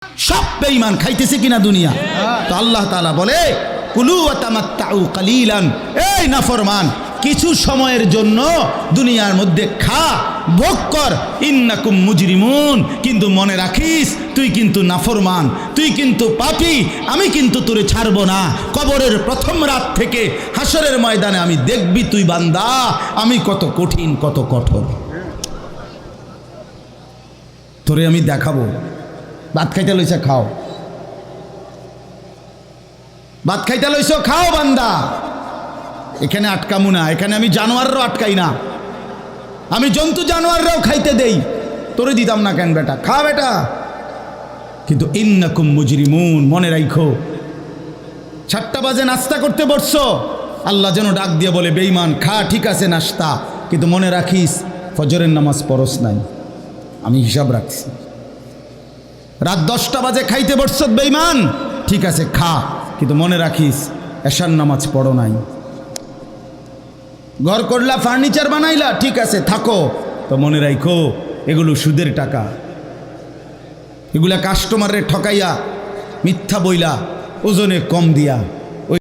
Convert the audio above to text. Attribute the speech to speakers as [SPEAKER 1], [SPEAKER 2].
[SPEAKER 1] সব বেঈমান খাইতেছে কিনা দুনিয়া। তো আল্লাহ তাআলা বলে কুলু ওয়া তামাত্তাউ কালিলান, এই নাফরমান কিছু সময়ের জন্য দুনিয়ার মধ্যে খা, ভোগ কর, ইন্নাকুম মুজরিমুন, কিন্তু মনে রাখিস তুই কিন্তু নাফরমান, তুই কিন্তু পাপী, আমি কিন্তু তোরে ছাড়ব না। কবরের প্রথম রাত থেকে হাসরের ময়দানে আমি দেখবি তুই বান্দা আমি কত কঠিন কত কঠোর, তোরে আমি দেখাবো। ভাত খাইতে লইছে খাও, ভাত খাইতে লইছো খাও বান্দা, এখানে আটকামু না, এখানে আমি জানোয়াররাও আটকাই না, আমি জন্তু জানোয়াররাও খাইতে দেই, তোরে দিতাম না কেন বেটা, খা বেটা। কিন্তু ইন্নাকুম মুজরিমুন, মনে রাখো 7টা বাজে নাস্তা করতে বসছো, আল্লাহ যেন ডাক দিয়ে বলে বেঈমান খা, ঠিক আছে নাস্তা, কিন্তু মনে রাখিস ফজরের নামাজ পড়স নাই, আমি হিসাব রাখছি। রাত 10টা বাজে খাইতে বসছো বেঈমান, ঠিক আছে খা, কিন্তু মনে রাখিস এশার নামাজ পড়ো নাই। ঘর করলা, ফার্নিচার বানাইলা, ঠিক আছে থাকো, তো মনে রাখো এগুলো সুদের টাকা, এগুলা কাস্টমারে ঠকাইয়া মিথ্যা বইলা ওজনে কম দিয়া